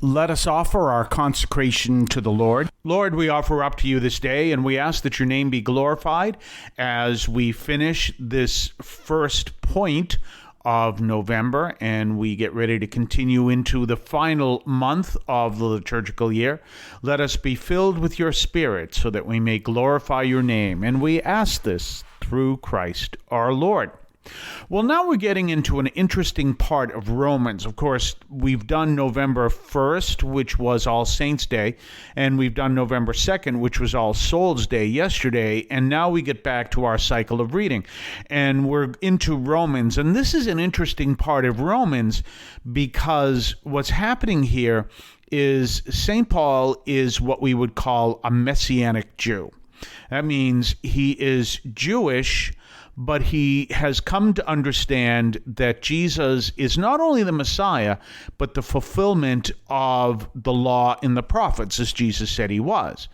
Let us offer our consecration to the Lord. Lord, we offer up to you this day, and we ask that your name be glorified as we finish this first point of November, and we get ready to continue into the final month of the liturgical year. Let us be filled with your Spirit so that we may glorify your name, and we ask this through Christ our Lord. Well, now we're getting into an interesting part of Romans. Of course, we've done November 1st, which was All Saints' Day, and we've done November 2nd, which was All Souls' Day yesterday, and now we get back to our cycle of reading, and we're into Romans. And this is an interesting part of Romans because what's happening here is St. Paul is what we would call a Messianic Jew. That means he is Jewish, but he has come to understand that Jesus is not only the Messiah, but the fulfillment of the law in the prophets, as Jesus said he was.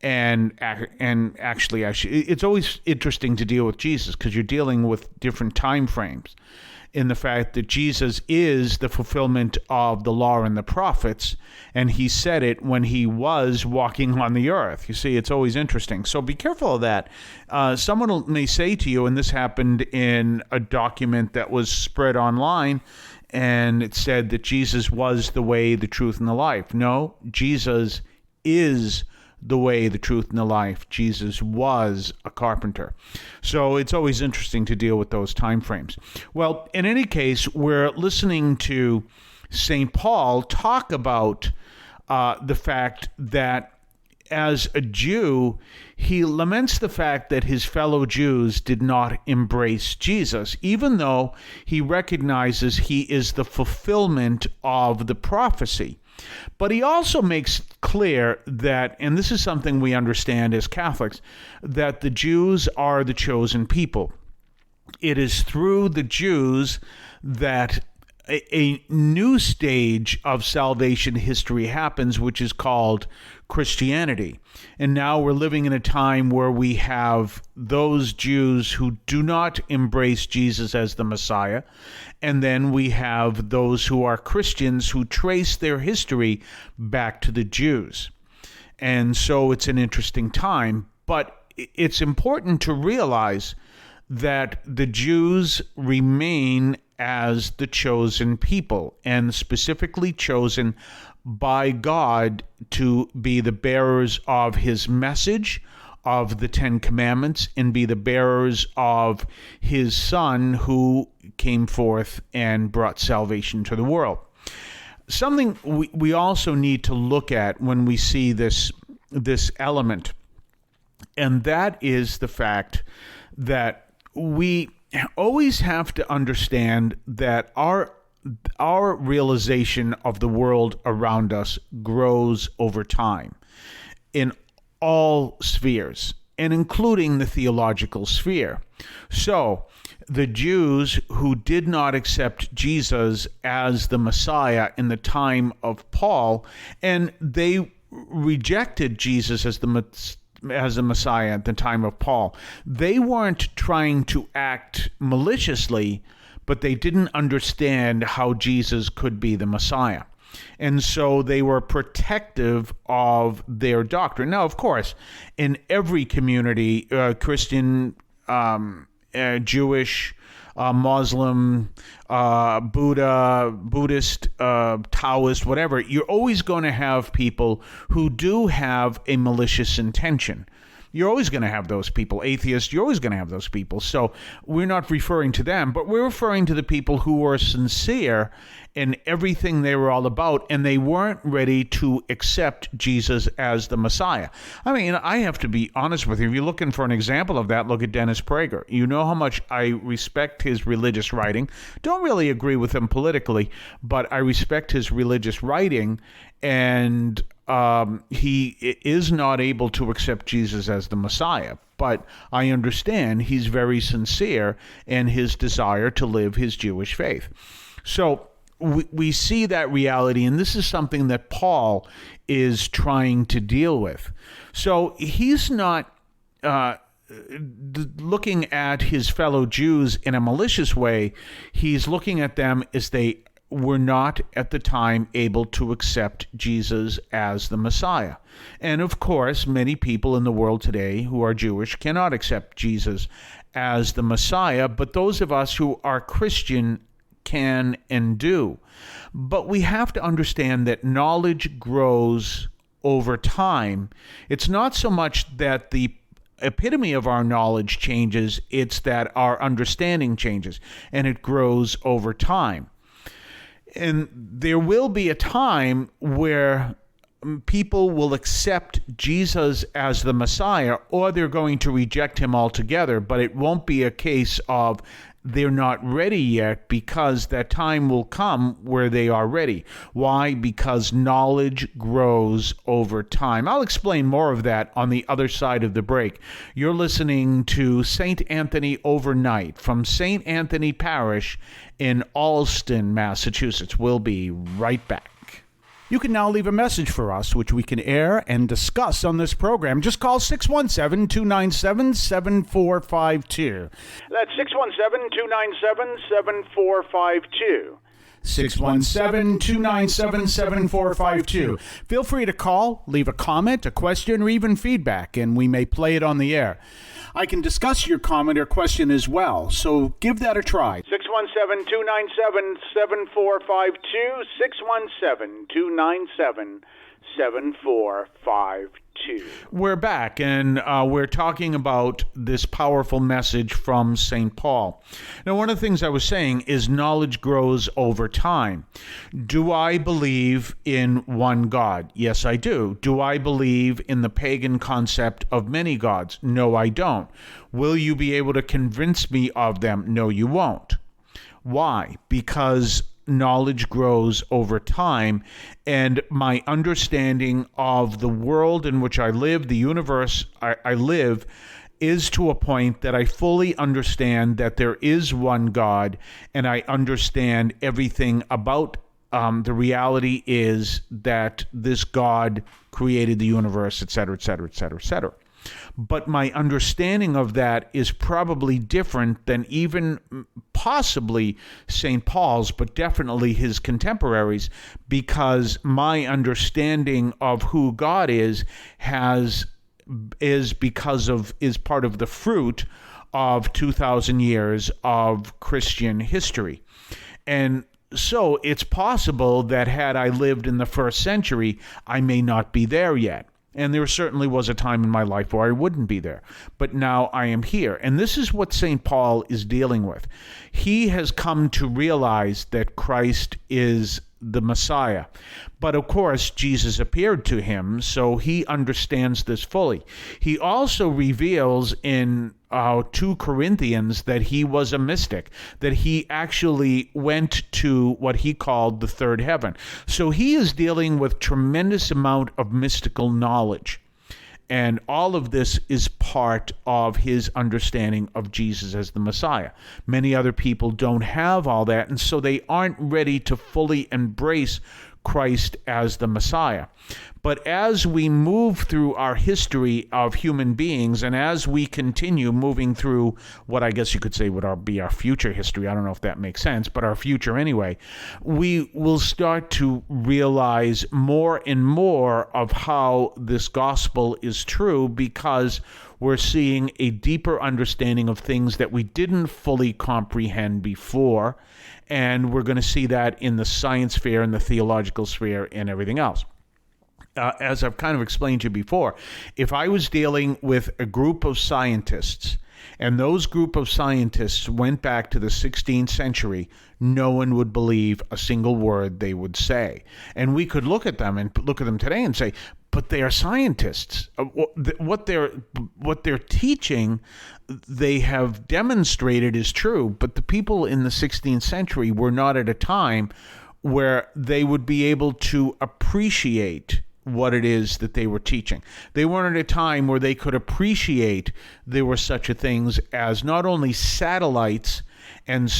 And actually, it's always interesting to deal with Jesus because you're dealing with different time frames in the fact that Jesus is the fulfillment of the law and the prophets, and he said it when he was walking on the earth. You see, it's always interesting. So be careful of that. Someone may say to you, and this happened in a document that was spread online, and it said that Jesus was the way, the truth, and the life. No, Jesus is the way, the truth, and the life. Jesus was a carpenter. So it's always interesting to deal with those time frames. Well, in any case, we're listening to St. Paul talk about the fact that as a Jew, he laments the fact that his fellow Jews did not embrace Jesus, even though he recognizes he is the fulfillment of the prophecy. But he also makes clear that, and this is something we understand as Catholics, that the Jews are the chosen people. It is through the Jews that a new stage of salvation history happens, which is called Christianity. And now we're living in a time where we have those Jews who do not embrace Jesus as the Messiah, and then we have those who are Christians who trace their history back to the Jews. And so it's an interesting time, but it's important to realize that the Jews remain as the chosen people, and specifically chosen by God to be the bearers of his message, of the Ten Commandments, and be the bearers of his Son who came forth and brought salvation to the world. Something we also need to look at when we see this element, and that is the fact that we always have to understand that our realization of the world around us grows over time in all spheres, and including the theological sphere. So the Jews who did not accept Jesus as the Messiah in the time of Paul, and they rejected Jesus as the Messiah at the time of Paul, they weren't trying to act maliciously, but they didn't understand how Jesus could be the Messiah. And so they were protective of their doctrine. Now, of course, in every community, Christian, Jewish, Muslim, Buddhist, Taoist, whatever, you're always going to have people who do have a malicious intention. You're always going to have those people. Atheists, you're always going to have those people. So we're not referring to them, but we're referring to the people who were sincere in everything they were all about, and they weren't ready to accept Jesus as the Messiah. I mean, I have to be honest with you. If you're looking for an example of that, look at Dennis Prager. You know how much I respect his religious writing. Don't really agree with him politically, but I respect his religious writing, and he is not able to accept Jesus as the Messiah. But I understand he's very sincere in his desire to live his Jewish faith. So we see that reality, and this is something that Paul is trying to deal with. So he's not looking at his fellow Jews in a malicious way. He's looking at them as they were not at the time able to accept Jesus as the Messiah. And of course, many people in the world today who are Jewish cannot accept Jesus as the Messiah, but those of us who are Christian can and do. But we have to understand that knowledge grows over time. It's not so much that the epitome of our knowledge changes, it's that our understanding changes, and it grows over time. And there will be a time where people will accept Jesus as the Messiah, or they're going to reject him altogether, but it won't be a case of they're not ready yet, because that time will come where they are ready. Why? Because knowledge grows over time. I'll explain more of that on the other side of the break. You're listening to St. Anthony Overnight from St. Anthony Parish in Allston, Massachusetts. We'll be right back. You can now leave a message for us, which we can air and discuss on this program. Just call 617-297-7452. That's 617-297-7452. 617-297-7452. Feel free to call, leave a comment, a question, or even feedback, and we may play it on the air. I can discuss your comment or question as well, so give that a try. 617-297-7452, 617-297-7452. We're back, and we're talking about this powerful message from St. Paul. Now, one of the things I was saying is knowledge grows over time. Do I believe in one God? Yes, I do. Do I believe in the pagan concept of many gods? No, I don't. Will you be able to convince me of them? No, you won't. Why? Because knowledge grows over time, and my understanding of the world in which I live, the universe I live, is to a point that I fully understand that there is one God, and I understand everything about the reality is that this God created the universe, etc., etc., etc., etc. But my understanding of that is probably different than even possibly St. Paul's, but definitely his contemporaries, because my understanding of who God is is part of the fruit of 2,000 years of Christian history. And so it's possible that had I lived in the first century, I may not be there yet. And there certainly was a time in my life where I wouldn't be there. But now I am here. And this is what St. Paul is dealing with. He has come to realize that Christ is the Messiah. But of course, Jesus appeared to him, so he understands this fully. He also reveals in 2 Corinthians that he was a mystic, that he actually went to what he called the third heaven. So he is dealing with tremendous amount of mystical knowledge. And all of this is part of his understanding of Jesus as the Messiah. Many other people don't have all that, and so they aren't ready to fully embrace Christ as the Messiah. But as we move through our history of human beings, and as we continue moving through what I guess you could say would be our future history, I don't know if that makes sense, but our future anyway, we will start to realize more and more of how this gospel is true, because we're seeing a deeper understanding of things that we didn't fully comprehend before, and we're going to see that in the science sphere and the theological sphere and everything else. As I've kind of explained to you before, if I was dealing with a group of scientists, and those group of scientists went back to the 16th century, no one would believe a single word they would say. And we could look at them today and say, but they are scientists. What they're teaching, they have demonstrated is true, but the people in the 16th century were not at a time where they would be able to appreciate what it is that they were teaching. They weren't at a time where they could appreciate there were such a things as not only satellites and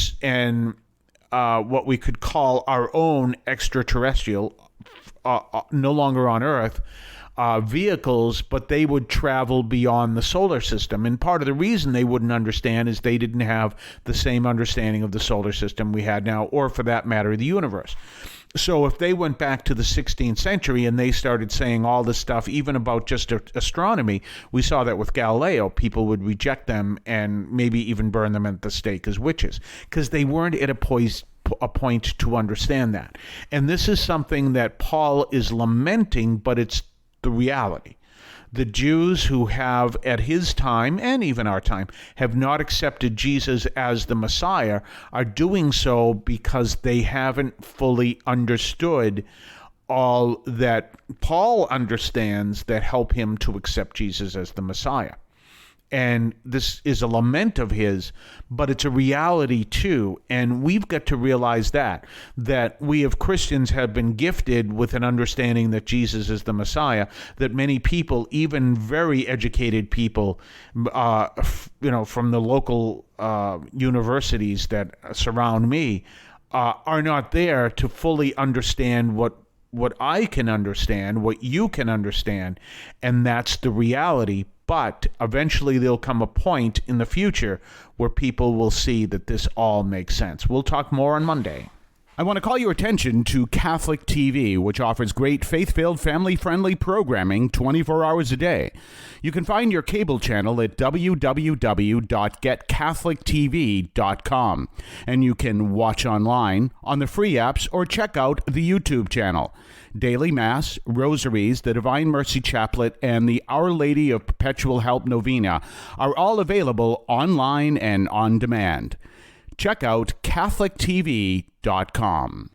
what we could call our own extraterrestrial, no longer on Earth, vehicles, but they would travel beyond the solar system. And part of the reason they wouldn't understand is they didn't have the same understanding of the solar system we had now, or for that matter, the universe. So if they went back to the 16th century and they started saying all this stuff, even about just astronomy, we saw that with Galileo, people would reject them and maybe even burn them at the stake as witches, because they weren't at a point to understand that. And this is something that Paul is lamenting, but it's the reality. The Jews who have, at his time, and even our time, have not accepted Jesus as the Messiah are doing so because they haven't fully understood all that Paul understands that help him to accept Jesus as the Messiah. And this is a lament of his, but it's a reality too. And we've got to realize that we as Christians have been gifted with an understanding that Jesus is the Messiah, that many people, even very educated people, from the local universities that surround me, are not there to fully understand what I can understand, what you can understand, and that's the reality. But eventually there'll come a point in the future where people will see that this all makes sense. We'll talk more on Monday. I want to call your attention to Catholic TV, which offers great faith-filled, family-friendly programming 24 hours a day. You can find your cable channel at www.getcatholictv.com, and you can watch online on the free apps or check out the YouTube channel. Daily Mass, Rosaries, the Divine Mercy Chaplet, and the Our Lady of Perpetual Help Novena are all available online and on demand. Check out CatholicTV.com.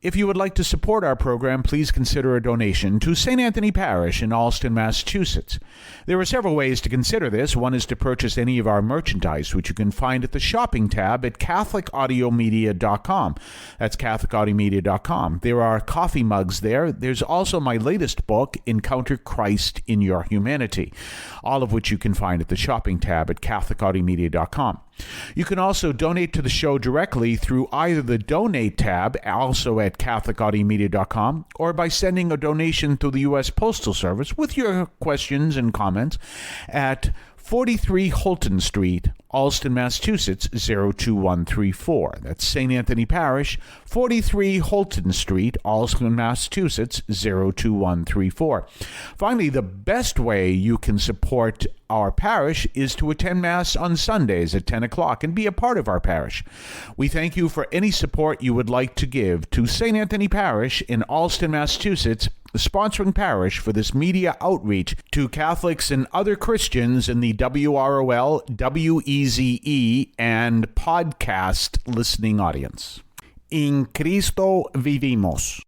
If you would like to support our program, please consider a donation to St. Anthony Parish in Allston, Massachusetts. There are several ways to consider this. One is to purchase any of our merchandise, which you can find at the shopping tab at CatholicAudiomedia.com. That's CatholicAudiomedia.com. There are coffee mugs there. There's also my latest book, Encounter Christ in Your Humanity, all of which you can find at the shopping tab at CatholicAudiomedia.com. You can also donate to the show directly through either the Donate tab, also at CatholicAudiomedia.com, or by sending a donation through the U.S. Postal Service with your questions and comments at 43 Holton Street, Allston, Massachusetts, 02134. That's St. Anthony Parish, 43 Holton Street, Allston, Massachusetts, 02134. Finally, the best way you can support our parish is to attend Mass on Sundays at 10 o'clock and be a part of our parish. We thank you for any support you would like to give to St. Anthony Parish in Allston, Massachusetts, the sponsoring parish for this media outreach to Catholics and other Christians in the WROL, WEZE, and podcast listening audience. In Cristo vivimos.